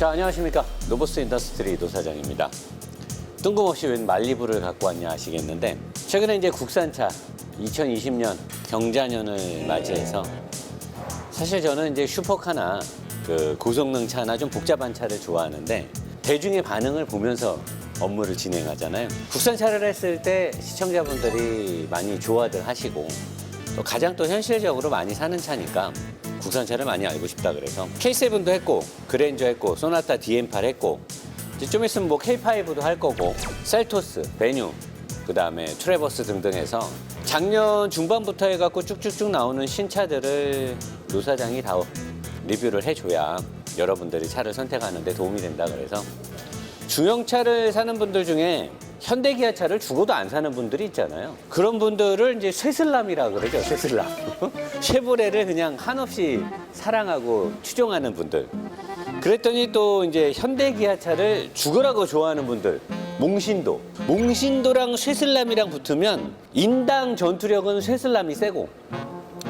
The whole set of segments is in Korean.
자, 안녕하십니까. 노보스 인더스트리 노사장입니다. 뜬금없이 웬 말리부를 갖고 왔냐 하시겠는데, 최근에 이제 국산차 2020년 경자년을 맞이해서 사실 저는 이제 슈퍼카나 그 고성능 차나 좀 복잡한 차를 좋아하는데, 대중의 반응을 보면서 업무를 진행하잖아요. 국산차를 했을 때 시청자분들이 많이 좋아들 하시고, 또 가장 또 현실적으로 많이 사는 차니까 국산차를 많이 알고 싶다 그래서 K7도 했고, 그랜저 했고, 소나타 DM8 했고, 이제 좀 있으면 뭐 K5도 할 거고, 셀토스, 베뉴, 그 다음에 트래버스 등등 해서 작년 중반부터 해갖고 쭉쭉쭉 나오는 신차들을 노사장이 다 리뷰를 해줘야 여러분들이 차를 선택하는 데 도움이 된다 그래서, 중형차를 사는 분들 중에 현대기아차를 죽어도 안 사는 분들이 있잖아요. 그런 분들을 이제 쇠슬람이라 그러죠, 쇠슬람. 쉐보레를 그냥 한없이 사랑하고 추종하는 분들. 그랬더니 또 이제 현대기아차를 죽으라고 좋아하는 분들, 몽신도. 몽신도랑 쇠슬람이랑 붙으면 인당 전투력은 쇠슬람이 세고,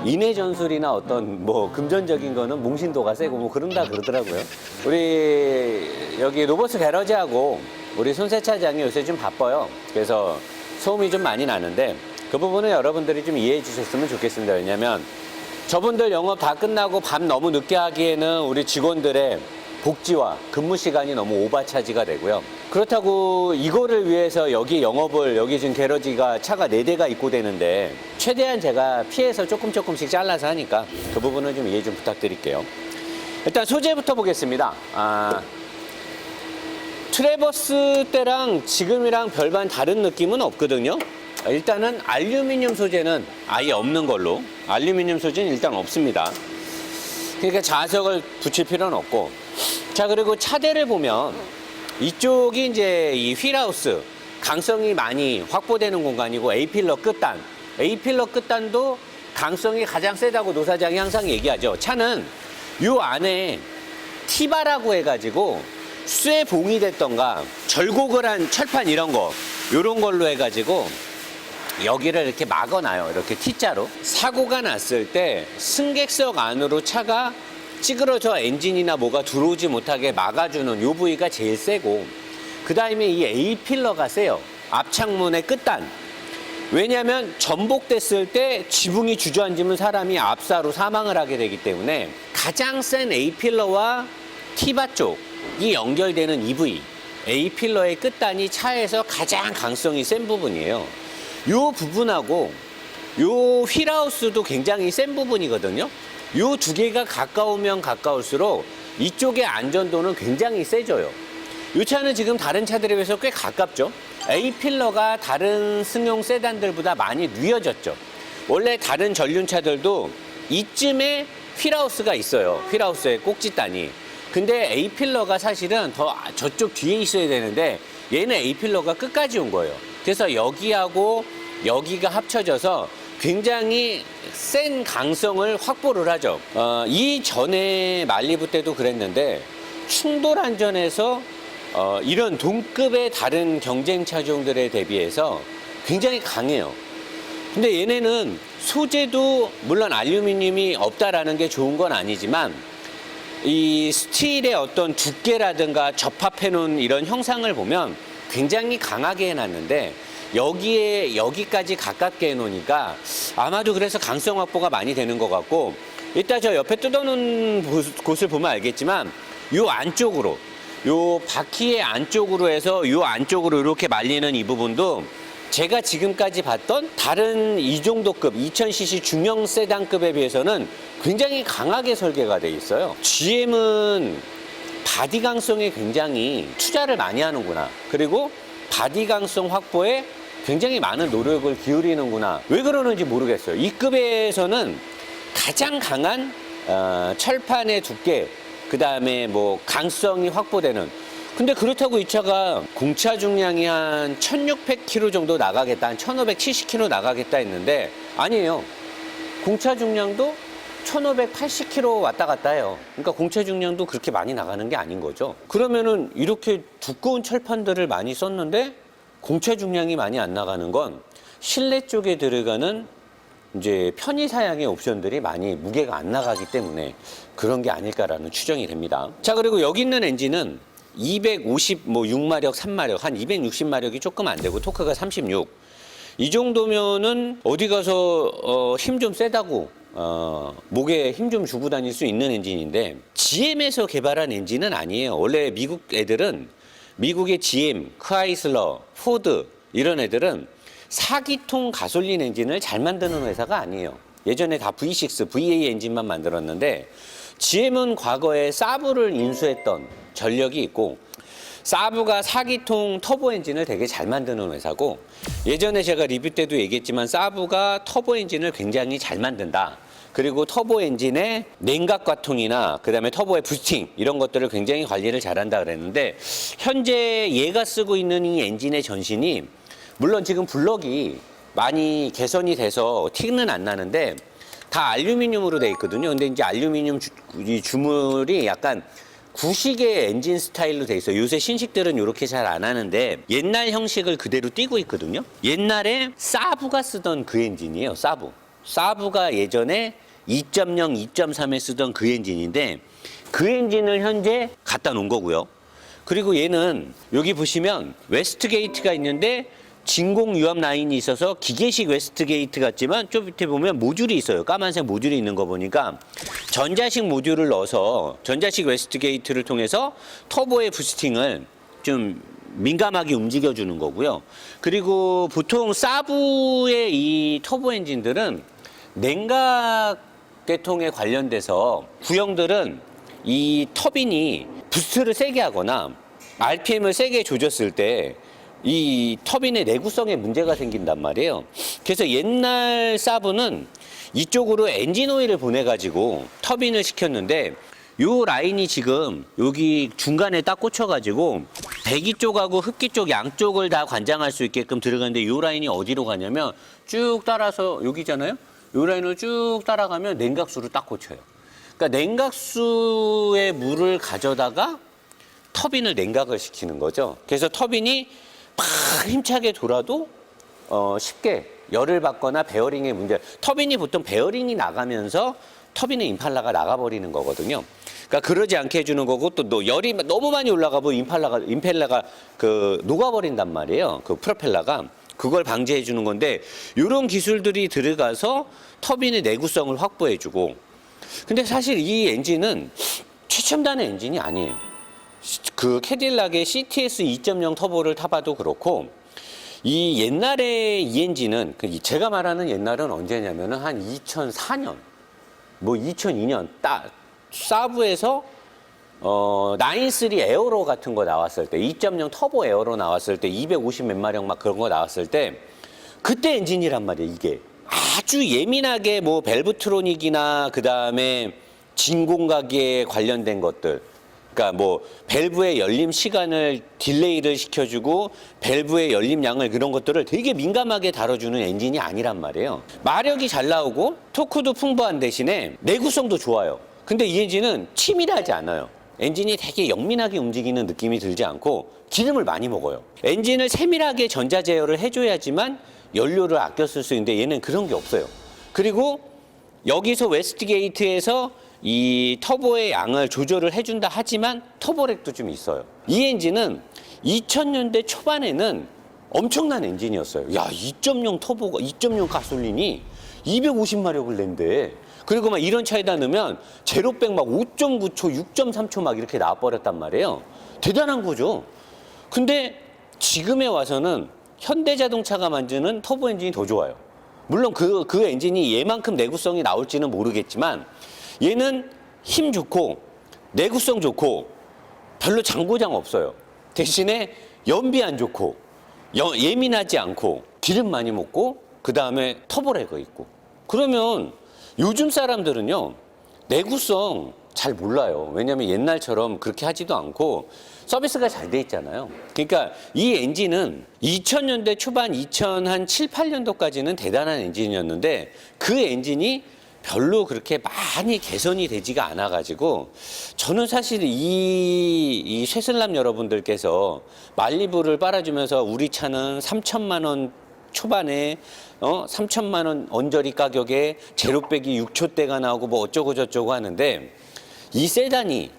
인해 전술이나 어떤 뭐 금전적인 거는 몽신도가 세고 뭐 그런다 그러더라고요. 우리 여기 로버스 게러지하고 우리 손 세차장이 요새 좀 바빠요. 그래서 소음이 좀 많이 나는데 그 부분은 여러분들이 좀 이해해 주셨으면 좋겠습니다. 왜냐면 저분들 영업 다 끝나고 밤 너무 늦게 하기에는 우리 직원들의 복지와 근무 시간이 너무 오버차지가 되고요. 그렇다고 이거를 위해서 여기 영업을, 여기 지금 게러지가 차가 4대가 입고되는데 최대한 제가 피해서 조금씩 잘라서 하니까 그 부분은 좀 이해 좀 부탁드릴게요. 일단 소재부터 보겠습니다. 트래버스 때랑 지금이랑 별반 다른 느낌은 없거든요. 일단은 알루미늄 소재는 아예 없는 걸로, 알루미늄 소재는 일단 없습니다. 그러니까 자석을 붙일 필요는 없고, 자, 그리고 차대를 보면 이쪽이 이제 이 휠하우스, 강성이 많이 확보되는 공간이고, A필러 끝단, A필러 끝단도 강성이 가장 세다고 노사장이 항상 얘기하죠. 차는 요 안에 티바라고 해가지고 쇠 봉이 됐던가 절곡을 한 철판 이런 거, 요런 걸로 해가지고 여기를 이렇게 막아놔요. 이렇게 T자로. 사고가 났을 때 승객석 안으로 차가 찌그러져 엔진이나 뭐가 들어오지 못하게 막아주는 요 부위가 제일 세고, 그 다음에 이 A필러가 세요. 앞창문의 끝단. 왜냐하면 전복됐을 때 지붕이 주저앉으면 사람이 압사로 사망을 하게 되기 때문에 가장 센 A필러와 T바 쪽이 연결되는 이 부위, A필러의 끝단이 차에서 가장 강성이 센 부분이에요. 요 부분하고 요 휠하우스도 굉장히 센 부분이거든요. 요 두 개가 가까우면 가까울수록 이쪽의 안전도는 굉장히 세져요. 이 차는 지금 다른 차들에 비해서 꽤 가깝죠. A필러가 다른 승용 세단들보다 많이 뉘어졌죠. 원래 다른 전륜차들도 이쯤에 휠하우스가 있어요. 휠하우스의 꼭지단이. 근데 A필러가 사실은 더 저쪽 뒤에 있어야 되는데 얘는 A필러가 끝까지 온 거예요. 그래서 여기하고 여기가 합쳐져서 굉장히 센 강성을 확보를 하죠. 이전에 말리부 때도 그랬는데 충돌 안전에서 이런 동급의 다른 경쟁 차종들에 대비해서 굉장히 강해요. 근데 얘네는 소재도 물론 알루미늄이 없다라는 게 좋은 건 아니지만 이 스틸의 어떤 두께라든가 접합해 놓은 이런 형상을 보면 굉장히 강하게 해놨는데 여기에 여기까지 가깝게 해놓으니까 아마도 그래서 강성 확보가 많이 되는 것 같고, 이따 저 옆에 뜯어놓은 곳을 보면 알겠지만 요 안쪽으로, 요 바퀴의 안쪽으로 해서 요 안쪽으로 이렇게 말리는 이 부분도 제가 지금까지 봤던 다른 이 정도급 2000cc 중형 세단급에 비해서는 굉장히 강하게 설계가 돼 있어요. GM은 바디 강성에 굉장히 투자를 많이 하는구나. 그리고 바디 강성 확보에 굉장히 많은 노력을 기울이는구나. 왜 그러는지 모르겠어요. 이 급에서는 가장 강한 철판의 두께, 그 다음에 뭐 강성이 확보되는. 근데 그렇다고 이 차가 공차 중량이 한 1600km 정도 나가겠다, 한 1570km 나가겠다 했는데 아니에요. 공차 중량도 1580km 왔다 갔다 해요. 그러니까 공차 중량도 그렇게 많이 나가는 게 아닌 거죠. 그러면은 이렇게 두꺼운 철판들을 많이 썼는데 공차 중량이 많이 안 나가는 건 실내 쪽에 들어가는 이제 편의 사양의 옵션들이 많이 무게가 안 나가기 때문에 그런 게 아닐까라는 추정이 됩니다. 자, 그리고 여기 있는 엔진은 256마력, 3마력, 한 260마력이 조금 안 되고 토크가 36. 이 정도면은 어디 가서 힘 좀 세다고 목에 힘 좀 주고 다닐 수 있는 엔진인데 GM에서 개발한 엔진은 아니에요. 원래 미국 애들은 미국의 GM, 크라이슬러, 포드 이런 애들은 4기통 가솔린 엔진을 잘 만드는 회사가 아니에요. 예전에 다 V6, VA 엔진만 만들었는데 GM은 과거에 사브를 인수했던 전력이 있고 사브가 4기통 터보 엔진을 되게 잘 만드는 회사고 예전에 제가 리뷰 때도 얘기했지만 사브가 터보 엔진을 굉장히 잘 만든다. 그리고 터보 엔진의 냉각 과통이나 그다음에 터보의 부스팅 이런 것들을 굉장히 관리를 잘한다 그랬는데 현재 얘가 쓰고 있는 이 엔진의 전신이 물론 지금 블럭이 많이 개선이 돼서 티는 안 나는데 다 알루미늄으로 돼 있거든요. 근데 이제 알루미늄 이 주물이 약간 구식의 엔진 스타일로 돼 있어요. 요새 신식들은 이렇게 잘 안 하는데 옛날 형식을 그대로 띄고 있거든요. 옛날에 사브가 쓰던 그 엔진이에요. 사브가 예전에 2.0, 2.3에 쓰던 그 엔진인데 그 엔진을 현재 갖다 놓은 거고요. 그리고 얘는 여기 보시면 웨스트게이트가 있는데 진공 유압 라인이 있어서 기계식 웨스트게이트 같지만 좀 밑에 보면 모듈이 있어요. 까만색 모듈이 있는 거 보니까 전자식 모듈을 넣어서 전자식 웨스트게이트를 통해서 터보의 부스팅을 좀 민감하게 움직여주는 거고요. 그리고 보통 사브의 이 터보 엔진들은 냉각 계통에 관련돼서 구형들은 이 터빈이 부스트를 세게 하거나 RPM을 세게 조졌을 때 이 터빈의 내구성에 문제가 생긴단 말이에요. 그래서 옛날 사브는 이쪽으로 엔진 오일을 보내가지고 터빈을 시켰는데 요 라인이 지금 여기 중간에 딱 꽂혀가지고 배기 쪽하고 흡기 쪽 양쪽을 다 관장할 수 있게끔 들어가는데 요 라인이 어디로 가냐면 쭉 따라서 여기잖아요. 요 라인을 쭉 따라가면 냉각수로 딱 꽂혀요. 그러니까 냉각수의 물을 가져다가 터빈을 냉각을 시키는 거죠. 그래서 터빈이 막 힘차게 돌아도 쉽게 열을 받거나 베어링의 문제. 터빈이 보통 베어링이 나가면서 터빈의 임팔라가 나가버리는 거거든요. 그러니까 그러지 않게 해주는 거고 또 열이 너무 많이 올라가면 임펠러가 그 녹아버린단 말이에요. 그 프로펠러가. 그걸 방지해 주는 건데 이런 기술들이 들어가서 터빈의 내구성을 확보해주고. 근데 사실 이 엔진은 최첨단의 엔진이 아니에요. 그 캐딜락의 CTS 2.0 터보를 타봐도 그렇고 이 옛날에 이 엔진은 제가 말하는 옛날은 언제냐면은 한 2004년 뭐 2002년 딱 사브에서 93 에어로 같은 거 나왔을 때 2.0 터보 에어로 나왔을 때 250 몇 마력 막 그런 거 나왔을 때 그때 엔진이란 말이에요. 이게 아주 예민하게 뭐 밸브트로닉이나 그 다음에 진공각에 관련된 것들, 그러니까 뭐 밸브의 열림 시간을 딜레이를 시켜주고 밸브의 열림 양을 그런 것들을 되게 민감하게 다뤄주는 엔진이 아니란 말이에요. 마력이 잘 나오고 토크도 풍부한 대신에 내구성도 좋아요. 근데 이 엔진은 치밀하지 않아요. 엔진이 되게 영민하게 움직이는 느낌이 들지 않고 기름을 많이 먹어요. 엔진을 세밀하게 전자 제어를 해줘야지만 연료를 아껴 쓸 수 있는데 얘는 그런 게 없어요. 그리고 여기서 웨스트게이트에서 이 터보의 양을 조절을 해준다 하지만 터보렉도 좀 있어요. 이 엔진은 2000년대 초반에는 엄청난 엔진이었어요. 야, 2.0 터보가 2.0 가솔린이 250마력을 낸대. 그리고 막 이런 차에다 넣으면 제로백 막 5.9초, 6.3초 막 이렇게 나와버렸단 말이에요. 대단한 거죠. 근데 지금에 와서는 현대자동차가 만드는 터보 엔진이 더 좋아요. 물론 그 엔진이 얘만큼 내구성이 나올지는 모르겠지만 얘는 힘 좋고 내구성 좋고 별로 장고장 없어요. 대신에 연비 안 좋고 예민하지 않고 기름 많이 먹고 그 다음에 터보레거 있고. 그러면 요즘 사람들은요 내구성 잘 몰라요. 왜냐하면 옛날처럼 그렇게 하지도 않고 서비스가 잘 돼 있잖아요. 그러니까 이 엔진은 2000년대 초반 2007, 8년도까지는 대단한 엔진이었는데 그 엔진이 별로 그렇게 많이 개선이 되지가 않아가지고 저는 사실 이 쇠슬람 여러분들께서 말리부를 빨아주면서 우리 차는 3천만 원 초반에 3천만 원 언저리 가격에 제로백이 6초대가 나오고 뭐 어쩌고 저쩌고 하는데 이 세단이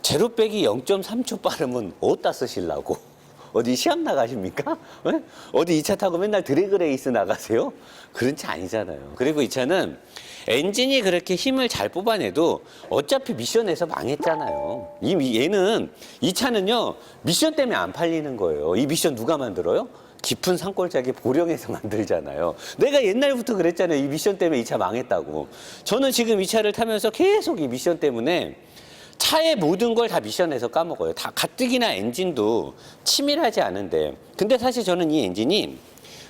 제로백이 0.3초 빠르면 어디다 쓰시려고? 어디 시합 나가십니까? 네? 어디 이 차 타고 맨날 드래그레이스 나가세요? 그런 차 아니잖아요. 그리고 이 차는 엔진이 그렇게 힘을 잘 뽑아내도 어차피 미션에서 망했잖아요. 얘는 이 차는요 미션 때문에 안 팔리는 거예요. 이 미션 누가 만들어요? 깊은 산골짜기 보령에서 만들잖아요. 내가 옛날부터 그랬잖아요. 이 미션 때문에 이 차 망했다고. 저는 지금 이 차를 타면서 계속 이 미션 때문에 차의 모든 걸 다 미션에서 까먹어요. 다 가뜩이나 엔진도 치밀하지 않은데. 근데 사실 저는 이 엔진이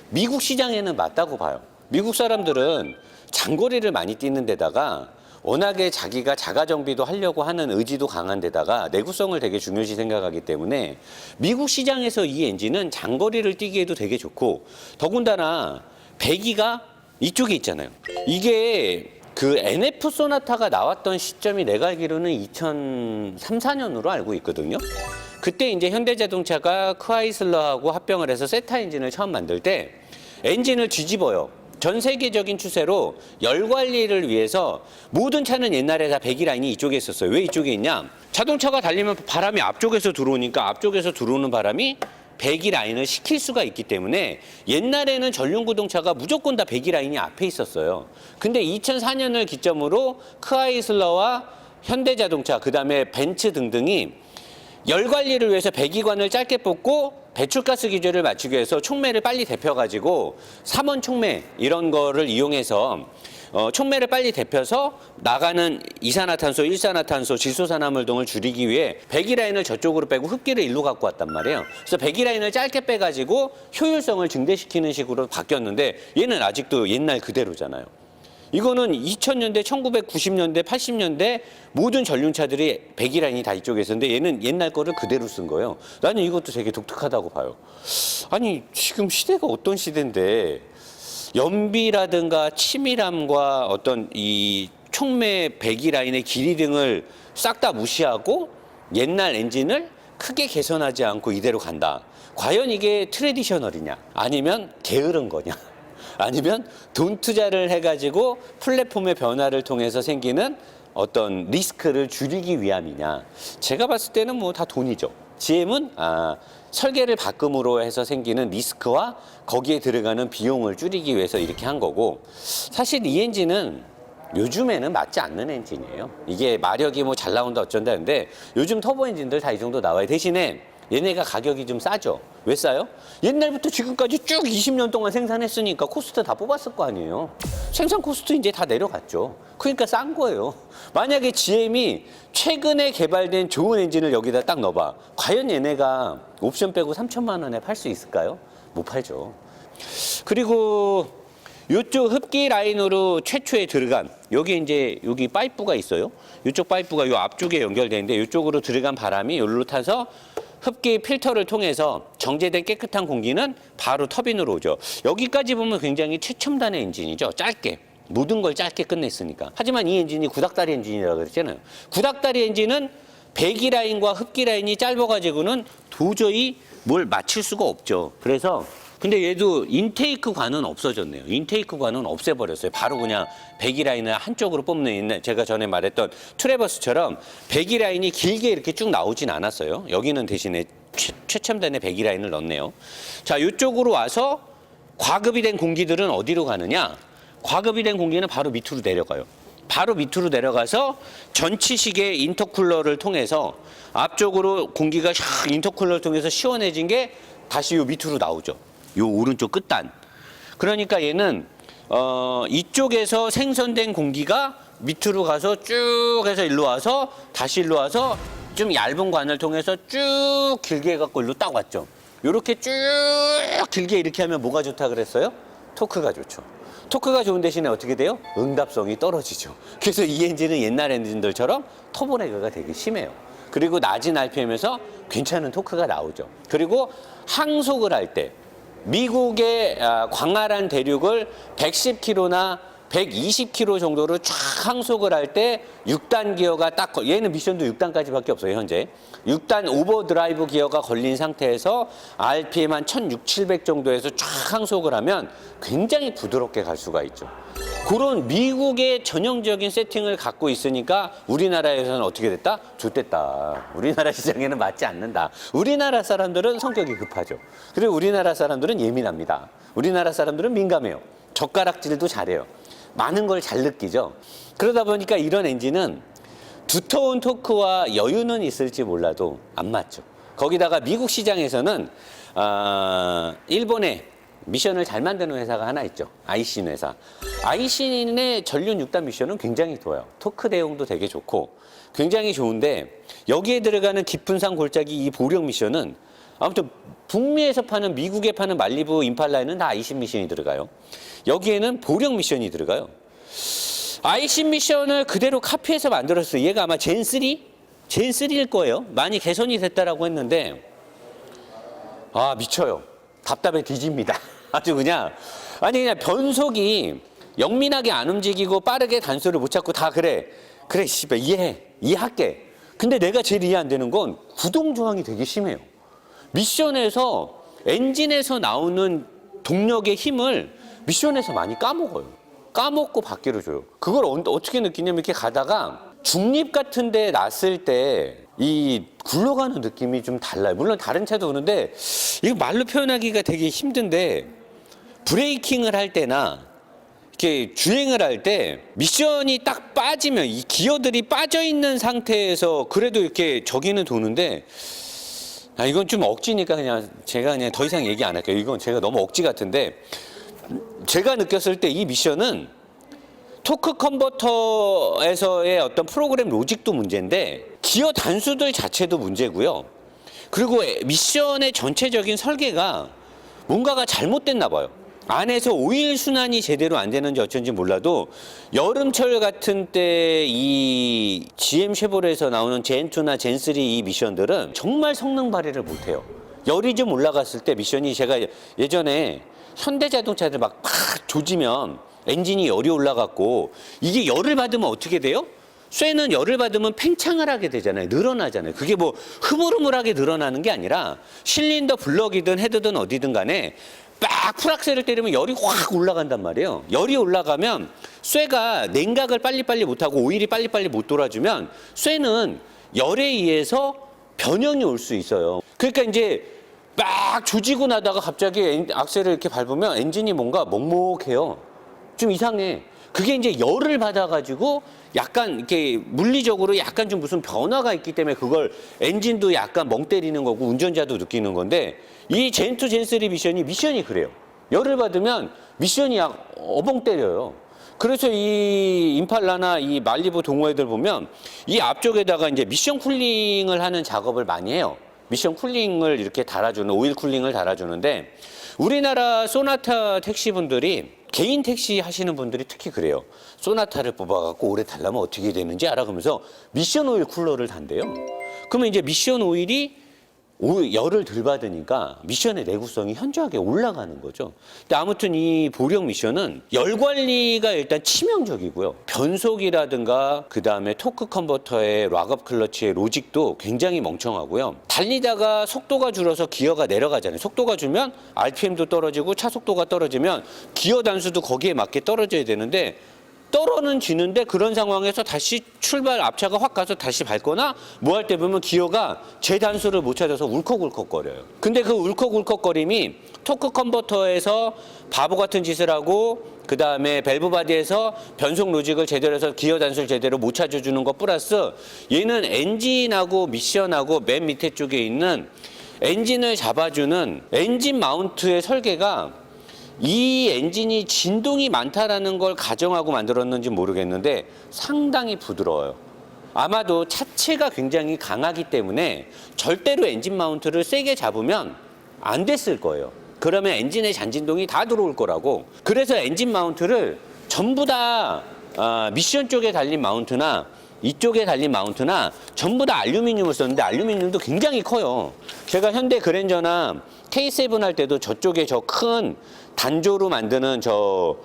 미국 시장에는 맞다고 봐요. 미국 사람들은 장거리를 많이 뛰는 데다가 워낙에 자기가 자가 정비도 하려고 하는 의지도 강한 데다가 내구성을 되게 중요시 생각하기 때문에 미국 시장에서 이 엔진은 장거리를 뛰기에도 되게 좋고, 더군다나 배기가 이쪽에 있잖아요. 이게 그 NF 소나타가 나왔던 시점이 내가 알기로는 2003, 4년으로 알고 있거든요. 그때 이제 현대자동차가 크하이슬러하고 합병을 해서 세타 엔진을 처음 만들 때 엔진을 뒤집어요. 전 세계적인 추세로 열 관리를 위해서 모든 차는 옛날에 다 배기 라인이 이쪽에 있었어요. 왜 이쪽에 있냐? 자동차가 달리면 바람이 앞쪽에서 들어오니까 앞쪽에서 들어오는 바람이 배기 라인을 식힐 수가 있기 때문에 옛날에는 전륜구동차가 무조건 다 배기 라인이 앞에 있었어요. 근데 2004년을 기점으로 크하이슬러와 현대자동차, 그 다음에 벤츠 등등이 열 관리를 위해서 배기관을 짧게 뽑고 배출가스 기준을 맞추기 위해서 촉매를 빨리 데펴가지고 3원 촉매 이런 거를 이용해서 촉매를 빨리 데펴서 나가는 이산화탄소, 일산화탄소, 질소산화물 등을 줄이기 위해 배기 라인을 저쪽으로 빼고 흡기를 일로 갖고 왔단 말이에요. 그래서 배기 라인을 짧게 빼가지고 효율성을 증대시키는 식으로 바뀌었는데 얘는 아직도 옛날 그대로잖아요. 이거는 2000년대, 1990년대, 80년대 모든 전륜차들이 배기 라인이 다 이쪽에 있었는데 얘는 옛날 거를 그대로 쓴 거예요. 나는 이것도 되게 독특하다고 봐요. 아니 지금 시대가 어떤 시대인데 연비라든가 치밀함과 어떤 이 촉매 배기 라인의 길이 등을 싹 다 무시하고 옛날 엔진을 크게 개선하지 않고 이대로 간다. 과연 이게 트레디셔널이냐? 아니면 게으른 거냐? 아니면 돈 투자를 해가지고 플랫폼의 변화를 통해서 생기는 어떤 리스크를 줄이기 위함이냐? 제가 봤을 때는 뭐 다 돈이죠. GM은 설계를 바꿈으로 해서 생기는 리스크와 거기에 들어가는 비용을 줄이기 위해서 이렇게 한 거고, 사실 이 엔진은 요즘에는 맞지 않는 엔진이에요. 이게 마력이 뭐 잘 나온다 어쩐다는데 요즘 터보 엔진들 다 이 정도 나와요. 대신에 얘네가 가격이 좀 싸죠. 왜 싸요? 옛날부터 지금까지 쭉 20년 동안 생산했으니까 코스트 다 뽑았을 거 아니에요. 생산 코스트 이제 다 내려갔죠. 그러니까 싼 거예요. 만약에 GM이 최근에 개발된 좋은 엔진을 여기다 딱 넣어봐. 과연 얘네가 옵션 빼고 3천만 원에 팔 수 있을까요? 못 팔죠. 그리고 이쪽 흡기 라인으로 최초에 들어간 여기 파이프가 있어요. 이쪽 파이프가 요 앞쪽에 연결되는데 이쪽으로 들어간 바람이 여기로 타서 흡기 필터를 통해서 정제된 깨끗한 공기는 바로 터빈으로 오죠. 여기까지 보면 굉장히 최첨단의 엔진이죠. 짧게. 모든 걸 짧게 끝냈으니까. 하지만 이 엔진이 구닥다리 엔진이라고 그랬잖아요. 구닥다리 엔진은 배기 라인과 흡기 라인이 짧아가지고는 도저히 뭘 맞출 수가 없죠. 그래서 근데 얘도 인테이크 관은 없어졌네요. 인테이크 관은 없애버렸어요. 바로 그냥 배기 라인을 한쪽으로 뽑는, 옛날 제가 전에 말했던 트래버스처럼 배기 라인이 길게 이렇게 쭉 나오진 않았어요. 여기는 대신에 최첨단의 배기 라인을 넣었네요. 자, 이쪽으로 와서 과급이 된 공기들은 어디로 가느냐? 과급이 된 공기는 바로 밑으로 내려가요. 바로 밑으로 내려가서 전치식의 인터쿨러를 통해서 앞쪽으로 공기가 샥 인터쿨러를 통해서 시원해진 게 다시 요 밑으로 나오죠. 요 오른쪽 끝단. 그러니까 얘는 이쪽에서 생성된 공기가 밑으로 가서 쭉 해서 일로 와서 다시 일로 와서 좀 얇은 관을 통해서 쭉 길게 해갖고 일로 딱 왔죠. 요렇게 쭉 길게 이렇게 하면 뭐가 좋다 그랬어요? 토크가 좋죠. 토크가 좋은 대신에 어떻게 돼요? 응답성이 떨어지죠. 그래서 이 엔진은 옛날 엔진들처럼 터보레그가 되게 심해요. 그리고 낮은 RPM에서 괜찮은 토크가 나오죠. 그리고 항속을 할 때 미국의 광활한 대륙을 110km나 120km 정도를 쫙 항속을 할 때 6단 기어가 딱, 얘는 미션도 6단까지밖에 없어요, 현재. 6단 오버드라이브 기어가 걸린 상태에서 RPM 한 1600, 700 정도에서 쫙 항속을 하면 굉장히 부드럽게 갈 수가 있죠. 그런 미국의 전형적인 세팅을 갖고 있으니까 우리나라에서는 어떻게 됐다? 좋됐다. 우리나라 시장에는 맞지 않는다. 우리나라 사람들은 성격이 급하죠. 그리고 우리나라 사람들은 예민합니다. 우리나라 사람들은 민감해요. 젓가락질도 잘해요. 많은 걸 잘 느끼죠. 그러다 보니까 이런 엔진은 두터운 토크와 여유는 있을지 몰라도 안 맞죠. 거기다가 미국 시장에서는 일본의 미션을 잘 만드는 회사가 하나 있죠. 아이신 회사. 아이신의 전륜 6단 미션은 굉장히 좋아요. 토크 대용도 되게 좋고 굉장히 좋은데 여기에 들어가는 깊은산 골짜기 이 보령 미션은 아무튼 북미에서 파는 미국에 파는 말리부 임팔라에는 다 아이신 미션이 들어가요. 여기에는 보령 미션이 들어가요. 아이신 미션을 그대로 카피해서 만들었어요. 얘가 아마 젠3? 젠3일 거예요. 많이 개선이 됐다라고 했는데 미쳐요. 답답해 뒤집니다. 아주 그냥 그냥 변속이 영민하게 안 움직이고 빠르게 단수를 못 찾고 다 그래 씨발 이해할게. 근데 내가 제일 이해 안 되는 건 구동 저항이 되게 심해요. 미션에서 엔진에서 나오는 동력의 힘을 미션에서 많이 까먹어요. 까먹고 받기로 줘요. 그걸 어떻게 느끼냐면 이렇게 가다가 중립 같은 데 놨을 때 이 굴러가는 느낌이 좀 달라요. 물론 다른 차도 오는데 이거 말로 표현하기가 되게 힘든데 브레이킹을 할 때나 이렇게 주행을 할 때 미션이 딱 빠지면 이 기어들이 빠져 있는 상태에서 그래도 이렇게 저기는 도는데 이건 좀 억지니까 제가 그냥 더 이상 얘기 안 할게요. 이건 제가 너무 억지 같은데 제가 느꼈을 때 이 미션은 토크 컨버터에서의 어떤 프로그램 로직도 문제인데 기어 단수들 자체도 문제고요. 그리고 미션의 전체적인 설계가 뭔가가 잘못됐나 봐요. 안에서 오일 순환이 제대로 안 되는지 어쩐지 몰라도 여름철 같은 때 이 GM 쉐보레에서 나오는 젠2나 젠3 이 미션들은 정말 성능 발휘를 못해요. 열이 좀 올라갔을 때 미션이 제가 예전에 현대자동차들 막 조지면 엔진이 열이 올라갔고 이게 열을 받으면 어떻게 돼요? 쇠는 열을 받으면 팽창을 하게 되잖아요. 늘어나잖아요. 그게 뭐 흐물흐물하게 늘어나는 게 아니라 실린더 블럭이든 헤드든 어디든 간에 막 풀악셀을 때리면 열이 확 올라간단 말이에요. 열이 올라가면 쇠가 냉각을 빨리빨리 못하고 오일이 빨리빨리 못 돌아주면 쇠는 열에 의해서 변형이 올 수 있어요. 그러니까 이제 막 조지고 나다가 갑자기 악셀을 이렇게 밟으면 엔진이 뭔가 먹먹해요. 좀 이상해. 그게 이제 열을 받아가지고 약간 이렇게 물리적으로 약간 좀 무슨 변화가 있기 때문에 그걸 엔진도 약간 멍 때리는 거고 운전자도 느끼는 건데 이 젠2, 젠3 미션이 그래요. 열을 받으면 미션이 어벙 때려요. 그래서 이 임팔라나 이 말리부 동호회들 보면 이 앞쪽에다가 이제 미션 쿨링을 하는 작업을 많이 해요. 미션 쿨링을 이렇게 달아주는, 오일 쿨링을 달아주는데 우리나라 소나타 택시분들이 개인 택시 하시는 분들이 특히 그래요. 소나타를 뽑아갖고 오래 달라면 어떻게 되는지 알아가면서 미션 오일 쿨러를 단대요. 그러면 이제 미션 오일이 열을 덜 받으니까 미션의 내구성이 현저하게 올라가는 거죠. 근데 아무튼 이 보령 미션은 열 관리가 일단 치명적이고요. 변속이라든가 그 다음에 토크 컨버터의 락업 클러치의 로직도 굉장히 멍청하고요. 달리다가 속도가 줄어서 기어가 내려가잖아요. 속도가 줄면 RPM도 떨어지고 차 속도가 떨어지면 기어 단수도 거기에 맞게 떨어져야 되는데 떨어는 지는데 그런 상황에서 다시 출발 앞차가 확 가서 다시 밟거나 뭐 할 때 보면 기어가 제 단수를 못 찾아서 울컥울컥거려요. 근데 그 울컥울컥거림이 토크 컨버터에서 바보 같은 짓을 하고 그 다음에 밸브 바디에서 변속 로직을 제대로 해서 기어 단수를 제대로 못 찾아주는 것 플러스 얘는 엔진하고 미션하고 맨 밑에 쪽에 있는 엔진을 잡아주는 엔진 마운트의 설계가 이 엔진이 진동이 많다라는 걸 가정하고 만들었는지 모르겠는데 상당히 부드러워요. 아마도 차체가 굉장히 강하기 때문에 절대로 엔진 마운트를 세게 잡으면 안 됐을 거예요. 그러면 엔진의 잔진동이 다 들어올 거라고. 그래서 엔진 마운트를 전부 다 미션 쪽에 달린 마운트나 이쪽에 달린 마운트나 전부 다 알루미늄을 썼는데 알루미늄도 굉장히 커요. 제가 현대 그랜저나 K7 할 때도 저쪽에 저 큰 단조로 만드는 저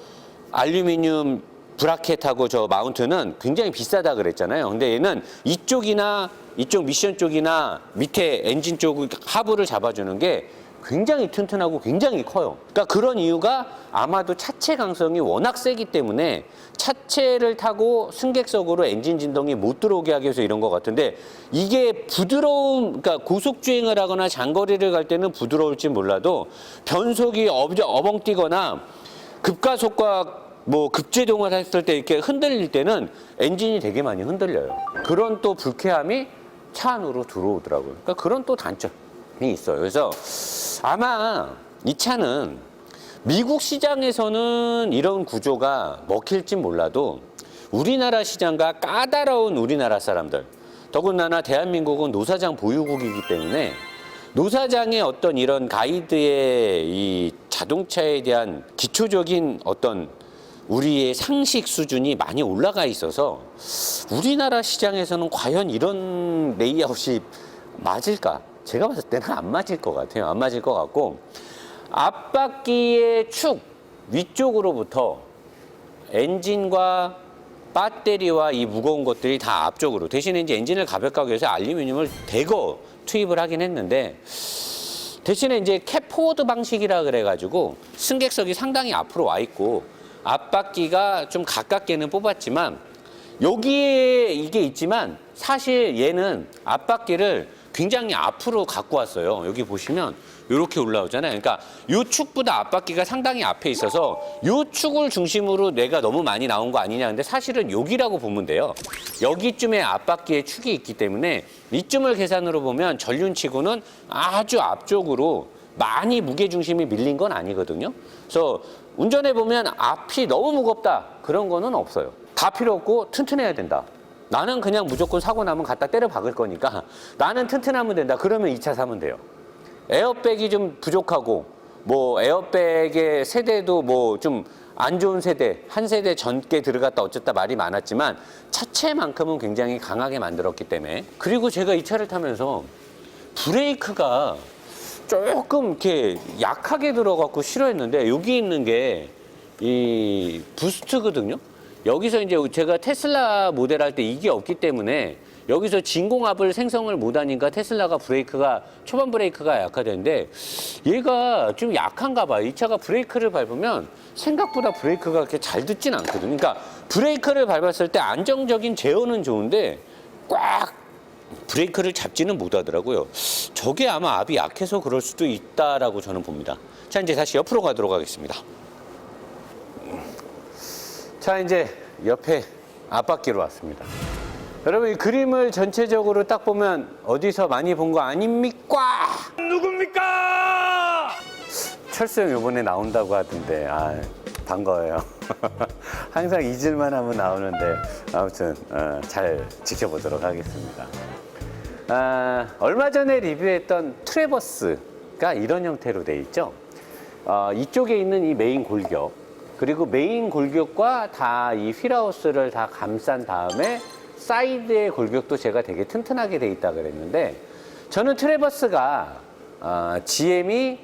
알루미늄 브라켓하고 저 마운트는 굉장히 비싸다 그랬잖아요. 근데 얘는 이쪽이나 이쪽 미션 쪽이나 밑에 엔진 쪽 하부를 잡아주는 게 굉장히 튼튼하고 굉장히 커요. 그러니까 그런 이유가 아마도 차체 강성이 워낙 세기 때문에 차체를 타고 승객석으로 엔진 진동이 못 들어오게 하기 위해서 이런 것 같은데, 이게 부드러운, 그러니까 고속 주행을 하거나 장거리를 갈 때는 부드러울지 몰라도 변속이 어벙 뛰거나 급가속과 뭐 급제동을 했을 때 이렇게 흔들릴 때는 엔진이 되게 많이 흔들려요. 그런 또 불쾌함이 차 안으로 들어오더라고요. 그러니까 그런 또 단점이 있어요. 그래서 아마 이 차는 미국 시장에서는 이런 구조가 먹힐지 몰라도 우리나라 시장과 까다로운 우리나라 사람들, 더군다나 대한민국은 노사장 보유국이기 때문에 노사장의 어떤 이런 가이드의 이 자동차에 대한 기초적인 어떤 우리의 상식 수준이 많이 올라가 있어서 우리나라 시장에서는 과연 이런 레이아웃이 맞을까? 제가 봤을 때는 안 맞을 것 같아요. 안 맞을 것 같고, 앞바퀴의 축 위쪽으로부터 엔진과 배터리와 이 무거운 것들이 다 앞쪽으로, 대신에 이제 엔진을 가볍게 하기 위해서 알루미늄을 대거 투입을 하긴 했는데, 대신에 이제 캡 포워드 방식이라 그래가지고 승객석이 상당히 앞으로 와 있고 앞바퀴가 좀 가깝게는 뽑았지만, 여기에 이게 있지만 사실 얘는 앞바퀴를 굉장히 앞으로 갖고 왔어요. 여기 보시면 이렇게 올라오잖아요. 그러니까 이 축보다 앞바퀴가 상당히 앞에 있어서 이 축을 중심으로 내가 너무 많이 나온 거 아니냐. 근데 사실은 여기라고 보면 돼요. 여기쯤에 앞바퀴에 축이 있기 때문에 이쯤을 계산으로 보면 전륜치고는 아주 앞쪽으로 많이 무게중심이 밀린 건 아니거든요. 그래서 운전해 보면 앞이 너무 무겁다 그런 거는 없어요. 다 필요 없고 튼튼해야 된다. 나는 그냥 무조건 사고 나면 갖다 때려 박을 거니까 나는 튼튼하면 된다. 그러면 이 차 사면 돼요. 에어백이 좀 부족하고 뭐 에어백의 세대도 뭐 좀 안 좋은 세대, 한 세대 전께 들어갔다 어쨌다 말이 많았지만 차체만큼은 굉장히 강하게 만들었기 때문에. 그리고 제가 이 차를 타면서 브레이크가 조금 이렇게 약하게 들어갖고 싫어했는데, 여기 있는 게 이 부스트거든요. 여기서 이제 제가 테슬라 모델 할 때 이게 없기 때문에 여기서 진공압을 생성을 못하니까 테슬라가 브레이크가, 초반 브레이크가 약하던데 얘가 좀 약한가 봐요. 이 차가 브레이크를 밟으면 생각보다 브레이크가 그렇게 잘 듣진 않거든요. 그러니까 브레이크를 밟았을 때 안정적인 제어는 좋은데 꽉 브레이크를 잡지는 못하더라고요. 저게 아마 압이 약해서 그럴 수도 있다라고 저는 봅니다. 자, 이제 다시 옆으로 가도록 하겠습니다. 자, 이제 옆에 앞바퀴로 왔습니다. 여러분, 이 그림을 전체적으로 딱 보면 어디서 많이 본 거 아닙니까? 누굽니까? 철수 형 이번에 나온다고 하던데, 반가워요. 항상 잊을만 하면 나오는데, 아무튼 잘 지켜보도록 하겠습니다. 얼마 전에 리뷰했던 트래버스가 이런 형태로 돼 있죠. 이쪽에 있는 이 메인 골격, 그리고 메인 골격과 다 이 휠하우스를 다 감싼 다음에 사이드의 골격도 제가 되게 튼튼하게 돼 있다 그랬는데, 저는 트래버스가 GM이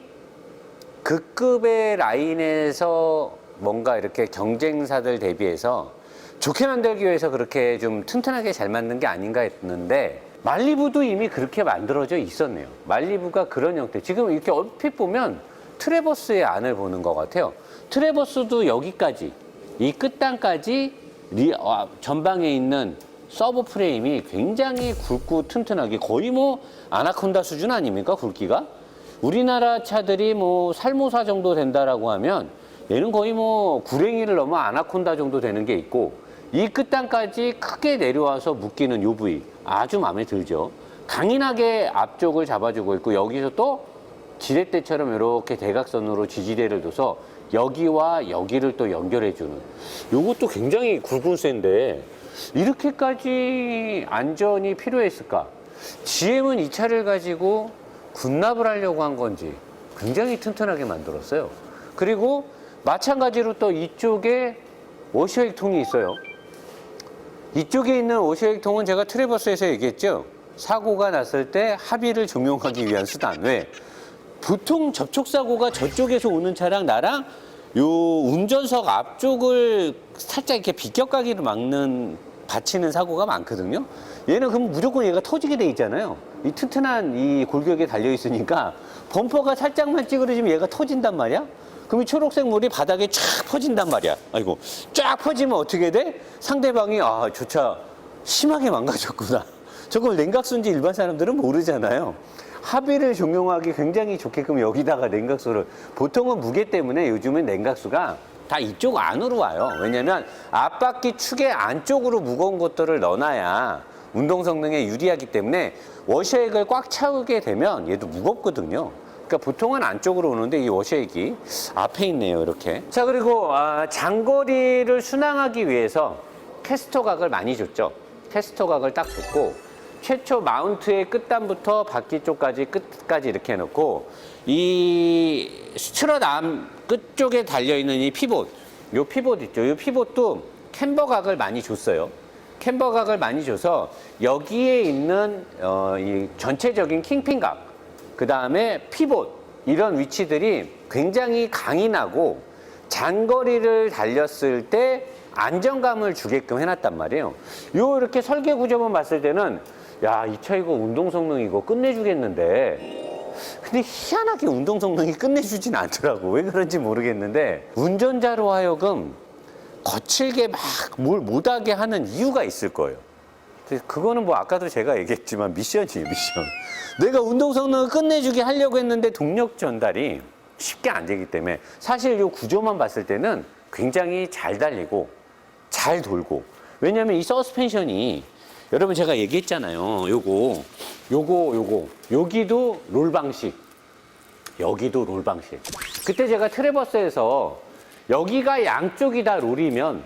그 급의 라인에서 뭔가 이렇게 경쟁사들 대비해서 좋게 만들기 위해서 그렇게 좀 튼튼하게 잘 만든 게 아닌가 했는데, 말리부도 이미 그렇게 만들어져 있었네요. 말리부가 그런 형태. 지금 이렇게 얼핏 보면 트래버스의 안을 보는 것 같아요. 트래버스도 여기까지, 이 끝단까지 전방에 있는 서브 프레임이 굉장히 굵고 튼튼하게, 거의 뭐 아나콘다 수준 아닙니까, 굵기가? 우리나라 차들이 뭐 살모사 정도 된다라고 하면 얘는 거의 뭐 구랭이를 넘어 아나콘다 정도 되는 게 있고, 이 끝단까지 크게 내려와서 묶이는 요 부위 아주 마음에 들죠. 강인하게 앞쪽을 잡아주고 있고, 여기서 또 지렛대처럼 이렇게 대각선으로 지지대를 둬서 여기와 여기를 또 연결해주는, 요것도 굉장히 굵은 쇠인데 이렇게까지 안전이 필요했을까? GM은 이 차를 가지고 군납을 하려고 한 건지 굉장히 튼튼하게 만들었어요. 그리고 마찬가지로 또 이쪽에 워셔액통이 있어요. 이쪽에 있는 워셔액통은 제가 트래버스에서 얘기했죠. 사고가 났을 때 합의를 종용하기 위한 수단. 왜? 보통 접촉사고가 저쪽에서 오는 차랑 나랑 요 운전석 앞쪽을 살짝 이렇게 비껴가기를 받치는 사고가 많거든요. 얘는 그럼 무조건 얘가 터지게 돼 있잖아요. 이 튼튼한 이 골격에 달려 있으니까 범퍼가 살짝만 찌그러지면 얘가 터진단 말이야. 그럼 이 초록색 물이 바닥에 쫙 퍼진단 말이야. 아이고, 쫙 퍼지면 어떻게 돼? 상대방이 아, 저 차 심하게 망가졌구나. 저걸 냉각수인지 일반 사람들은 모르잖아요. 합의를 종용하기 굉장히 좋게끔 여기다가 냉각수를, 보통은 무게 때문에 요즘은 냉각수가 다 이쪽 안으로 와요. 왜냐면 앞바퀴 축의 안쪽으로 무거운 것들을 넣어놔야 운동 성능에 유리하기 때문에 워셔액을 꽉 채우게 되면 얘도 무겁거든요. 그러니까 보통은 안쪽으로 오는데 이 워셔액이 앞에 있네요, 이렇게. 자, 그리고 장거리를 순항하기 위해서 캐스터각을 많이 줬죠. 캐스터각을 딱 줬고, 최초 마운트의 끝단부터 바퀴 쪽까지 끝까지 이렇게 해놓고, 이 스트럿 암 끝쪽에 달려있는 이 피봇, 요 피봇 있죠. 요 피봇도 캠버각을 많이 줬어요. 캠버각을 많이 줘서 여기에 있는 이 전체적인 킹핀각, 그 다음에 피봇, 이런 위치들이 굉장히 강인하고 장거리를 달렸을 때 안정감을 주게끔 해놨단 말이에요. 요 이렇게 설계 구조만 봤을 때는 야, 이 차 이거 운동 성능 이거 끝내주겠는데, 근데 희한하게 운동 성능이 끝내주진 않더라고. 왜 그런지 모르겠는데 운전자로 하여금 거칠게 막 뭘 못하게 하는 이유가 있을 거예요. 그거는 뭐 아까도 제가 얘기했지만 미션이에요, 미션. 내가 운동 성능을 끝내주게 하려고 했는데 동력 전달이 쉽게 안 되기 때문에 사실 이 구조만 봤을 때는 굉장히 잘 달리고 잘 돌고, 왜냐면 이 서스펜션이 여러분 제가 얘기했잖아요. 여기도 롤 방식, 여기도 롤 방식. 그때 제가 트래버스에서 여기가 양쪽이 다 롤이면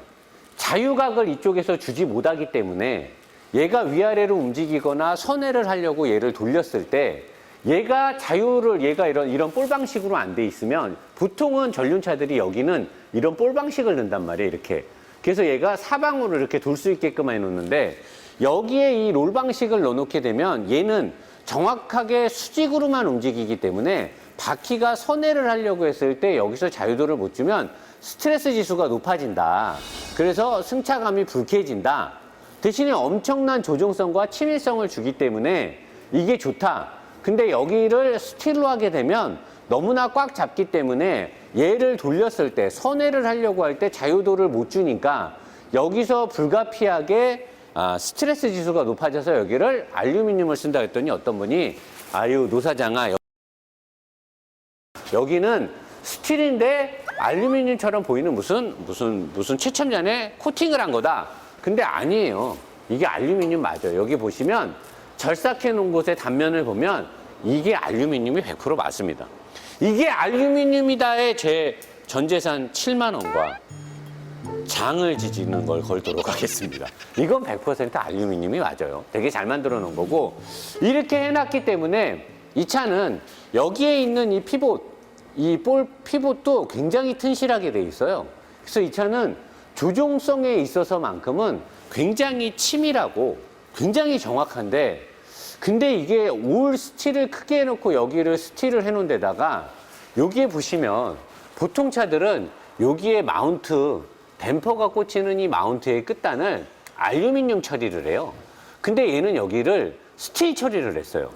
자유각을 이쪽에서 주지 못하기 때문에 얘가 위아래로 움직이거나 선회를 하려고 얘를 돌렸을 때 얘가 이런 볼 방식으로 안 돼 있으면 보통은 전륜차들이 여기는 이런 볼 방식을 넣는단 말이에요, 이렇게. 그래서 얘가 사방으로 이렇게 돌 수 있게끔 해놓는데, 여기에 이 롤 방식을 넣어놓게 되면 얘는 정확하게 수직으로만 움직이기 때문에 바퀴가 선회를 하려고 했을 때 여기서 자유도를 못 주면 스트레스 지수가 높아진다. 그래서 승차감이 불쾌해진다. 대신에 엄청난 조종성과 치밀성을 주기 때문에 이게 좋다. 근데 여기를 스틸로 하게 되면 너무나 꽉 잡기 때문에 얘를 돌렸을 때, 선회를 하려고 할 때 자유도를 못 주니까 여기서 불가피하게 스트레스 지수가 높아져서 여기를 알루미늄을 쓴다 했더니 어떤 분이 아유 노사장아, 여기는 스틸인데 알루미늄처럼 보이는 무슨 최첨단에 코팅을 한 거다. 근데 아니에요. 이게 알루미늄 맞아요. 여기 보시면 절삭해 놓은 곳의 단면을 보면 이게 알루미늄이 100% 맞습니다. 이게 알루미늄이다에 제 전재산 7만 원과 장을 지지는 걸 걸도록 하겠습니다. 이건 100% 알루미늄이 맞아요. 되게 잘 만들어 놓은 거고, 이렇게 해놨기 때문에 이 차는 여기에 있는 이 피봇, 이 볼 피봇도 굉장히 튼실하게 돼 있어요. 그래서 이 차는 조종성에 있어서만큼은 굉장히 치밀하고 굉장히 정확한데, 근데 이게 올 스틸을 크게 해놓고 여기를 스틸을 해놓은 데다가 여기에 보시면 보통 차들은 여기에 마운트, 댐퍼가 꽂히는 이 마운트의 끝단을 알루미늄 처리를 해요. 근데 얘는 여기를 스틸 처리를 했어요.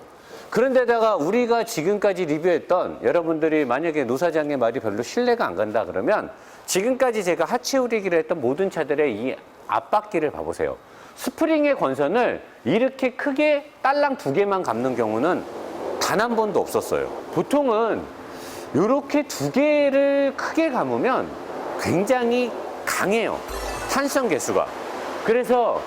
그런데다가 우리가 지금까지 리뷰했던, 여러분들이 만약에 노사장의 말이 별로 신뢰가 안 간다 그러면 지금까지 제가 하체 우리기를 했던 모든 차들의 이 앞바퀴를 봐보세요. 스프링의 권선을 이렇게 크게 딸랑 2개만 감는 경우는 단 한 번도 없었어요. 보통은 이렇게 2개를 크게 감으면 굉장히 강해요, 탄성 개수가. 그래서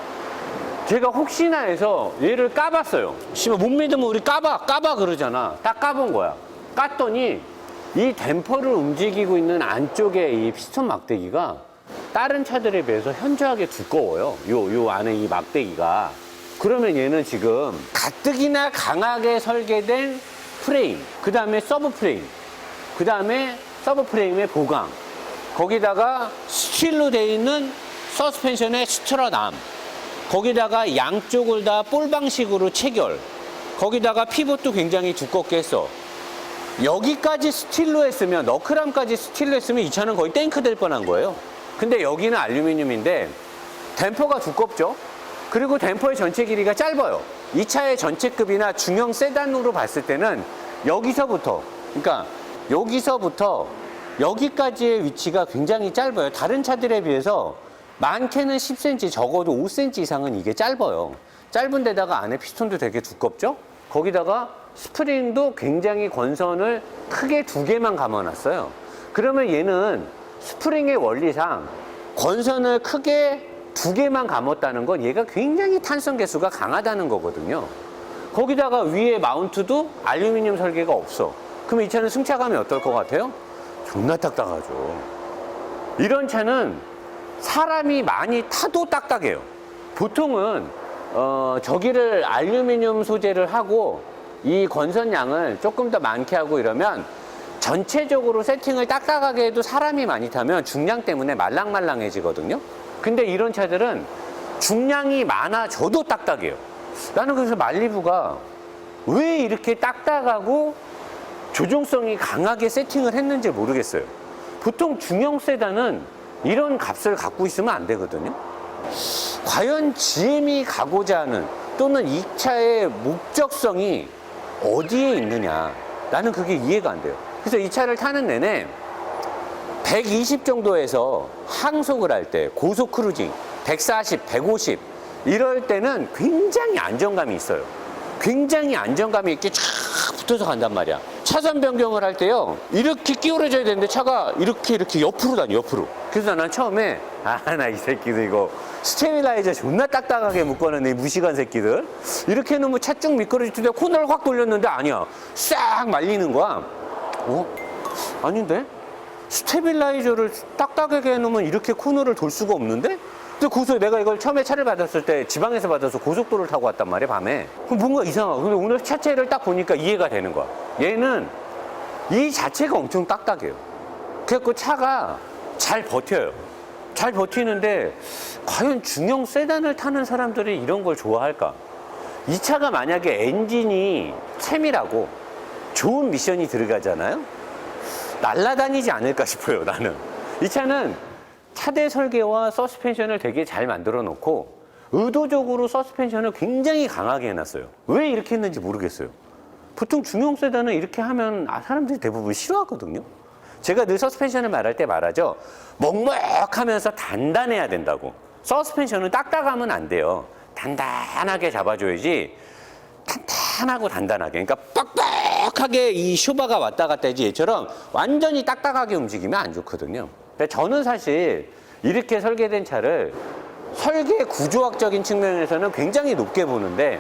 제가 혹시나 해서 얘를 까봤어요. 씨발 못 믿으면 우리 까봐 그러잖아. 딱 까본 거야. 깠더니 이 댐퍼를 움직이고 있는 안쪽에 이 피스톤 막대기가 다른 차들에 비해서 현저하게 두꺼워요. 요 안에 이 막대기가. 그러면 얘는 지금 가뜩이나 강하게 설계된 프레임, 그 다음에 서브 프레임, 그 다음에 서브 프레임의 보강, 거기다가 스틸로 되어 있는 서스펜션의 스트럿 암, 거기다가 양쪽을 다 볼 방식으로 체결, 거기다가 피봇도 굉장히 두껍게 했어. 여기까지 스틸로 했으면, 너클함까지 스틸로 했으면 이 차는 거의 탱크 될 뻔한 거예요. 근데 여기는 알루미늄인데 댐퍼가 두껍죠. 그리고 댐퍼의 전체 길이가 짧아요. 이 차의 전체급이나 중형 세단으로 봤을 때는 여기서부터, 그러니까 여기서부터 여기까지의 위치가 굉장히 짧아요. 다른 차들에 비해서 많게는 10cm, 적어도 5cm 이상은 이게 짧아요. 짧은 데다가 안에 피스톤도 되게 두껍죠. 거기다가 스프링도 굉장히 권선을 크게 2개만 감아놨어요. 그러면 얘는 스프링의 원리상 권선을 크게 2개만 감았다는 건 얘가 굉장히 탄성 개수가 강하다는 거거든요. 거기다가 위에 마운트도 알루미늄 설계가 없어. 그럼 이 차는 승차감이 어떨 것 같아요? 존나 딱딱하죠. 이런 차는 사람이 많이 타도 딱딱해요. 보통은 저기를 알루미늄 소재를 하고 이 권선량을 조금 더 많게 하고 이러면 전체적으로 세팅을 딱딱하게 해도 사람이 많이 타면 중량 때문에 말랑말랑해지거든요. 근데 이런 차들은 중량이 많아져도 딱딱해요. 나는 그래서 말리부가 왜 이렇게 딱딱하고 조종성이 강하게 세팅을 했는지 모르겠어요. 보통 중형 세단은 이런 값을 갖고 있으면 안 되거든요. 과연 GM이 가고자 하는 또는 이 차의 목적성이 어디에 있느냐, 나는 그게 이해가 안 돼요. 그래서 이 차를 타는 내내 120 정도에서 항속을 할 때, 고속 크루징 140, 150 이럴 때는 굉장히 안정감이 있어요. 굉장히 안정감이 있게 쫙 붙어서 간단 말이야. 차선 변경을 할 때요, 이렇게 끼우러져야 되는데 차가 이렇게 옆으로 다녀, 옆으로. 그래서 난 처음에 나 이 새끼들 이거 스테빌라이저 존나 딱딱하게 묶어놨네, 이 무시간 새끼들. 이렇게 해놓으면 차 쭉 미끄러질 텐데 코너를 확 돌렸는데 아니야, 싹 말리는 거야. 아닌데? 스테빌라이저를 딱딱하게 해놓으면 이렇게 코너를 돌 수가 없는데? 근데 내가 이걸 처음에 차를 받았을 때 지방에서 받아서 고속도로를 타고 왔단 말이야, 밤에. 그럼 뭔가 이상하고. 근데 오늘 차체를 딱 보니까 이해가 되는 거야. 얘는 이 자체가 엄청 딱딱해요. 그래갖고 차가 잘 버텨요. 잘 버티는데 과연 중형 세단을 타는 사람들이 이런 걸 좋아할까? 이 차가 만약에 엔진이 세밀하고 좋은 미션이 들어가잖아요? 날아다니지 않을까 싶어요, 나는. 이 차는 차대 설계와 서스펜션을 되게 잘 만들어 놓고 의도적으로 서스펜션을 굉장히 강하게 해놨어요. 왜 이렇게 했는지 모르겠어요. 보통 중형 세단은 이렇게 하면 사람들이 대부분 싫어하거든요. 제가 늘 서스펜션을 말할 때 말하죠. 먹먹하면서 단단해야 된다고. 서스펜션은 딱딱하면 안 돼요. 단단하게 잡아줘야지. 탄탄하고 단단하게. 그러니까 뻑뻑하게 이 쇼바가 왔다 갔다 해지 얘처럼 완전히 딱딱하게 움직이면 안 좋거든요. 저는 사실 이렇게 설계된 차를 설계 구조학적인 측면에서는 굉장히 높게 보는데,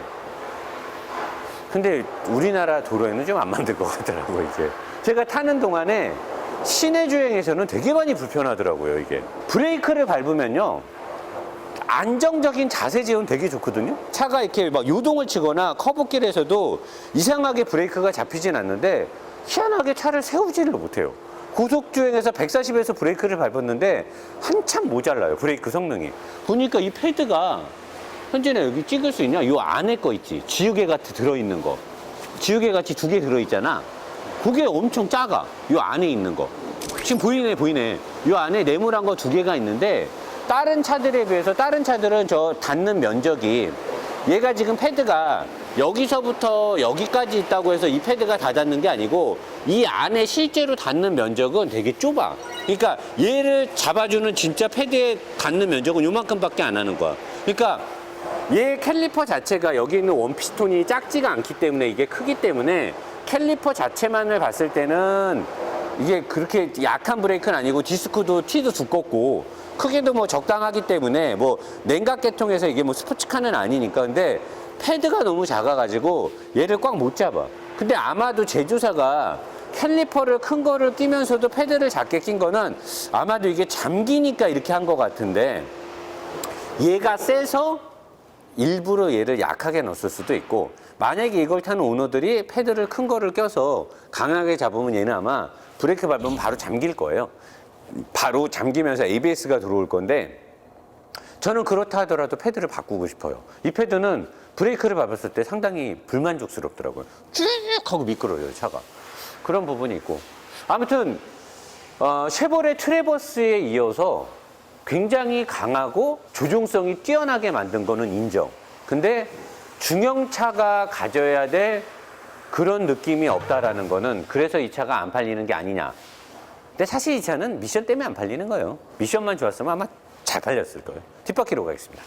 근데 우리나라 도로에는 좀 안 만들 것 같더라고요, 이게. 제가 타는 동안에 시내 주행에서는 되게 많이 불편하더라고요, 이게. 브레이크를 밟으면요, 안정적인 자세 제어는 되게 좋거든요. 차가 이렇게 막 요동을 치거나 커브길에서도 이상하게 브레이크가 잡히진 않는데 희한하게 차를 세우지를 못해요. 고속주행에서 140에서 브레이크를 밟았는데 한참 모자라요, 브레이크 성능이. 보니까 이 패드가, 현진아 여기 찍을 수 있냐? 요 안에 거 있지, 지우개 같이 들어있는 거. 지우개 같이 2개 들어있잖아. 그게 엄청 작아, 요 안에 있는 거. 지금 보이네. 요 안에 네모난 거 2개가 있는데 다른 차들에 비해서, 다른 차들은 저 닿는 면적이, 얘가 지금 패드가 여기서부터 여기까지 있다고 해서 이 패드가 다 닿는 게 아니고 이 안에 실제로 닿는 면적은 되게 좁아. 그러니까 얘를 잡아주는 진짜 패드에 닿는 면적은 요만큼밖에 안 하는 거야. 그러니까 얘 캘리퍼 자체가, 여기 있는 원피스톤이 작지가 않기 때문에, 이게 크기 때문에 캘리퍼 자체만을 봤을 때는 이게 그렇게 약한 브레이크는 아니고 디스크도 티도 두껍고 크기도 뭐 적당하기 때문에 뭐 냉각 계통에서 이게 뭐 스포츠카는 아니니까. 근데 패드가 너무 작아가지고 얘를 꽉 못 잡아. 근데 아마도 제조사가 캘리퍼를 큰 거를 끼면서도 패드를 작게 낀 거는 아마도 이게 잠기니까 이렇게 한 것 같은데, 얘가 세서 일부러 얘를 약하게 넣었을 수도 있고, 만약에 이걸 타는 오너들이 패드를 큰 거를 껴서 강하게 잡으면 얘는 아마 브레이크 밟으면 바로 잠길 거예요. 바로 잠기면서 ABS가 들어올 건데, 저는 그렇다 하더라도 패드를 바꾸고 싶어요. 이 패드는 브레이크를 밟았을 때 상당히 불만족스럽더라고요. 쭉 하고 미끄러져요, 차가. 그런 부분이 있고. 아무튼 쉐보레 트래버스에 이어서 굉장히 강하고 조종성이 뛰어나게 만든 거는 인정. 근데 중형차가 가져야 될 그런 느낌이 없다라는 거는, 그래서 이 차가 안 팔리는 게 아니냐. 근데 사실 이 차는 미션 때문에 안 팔리는 거예요. 미션만 좋았으면 아마 잘 팔렸을 거예요. 뒷바퀴로 가겠습니다.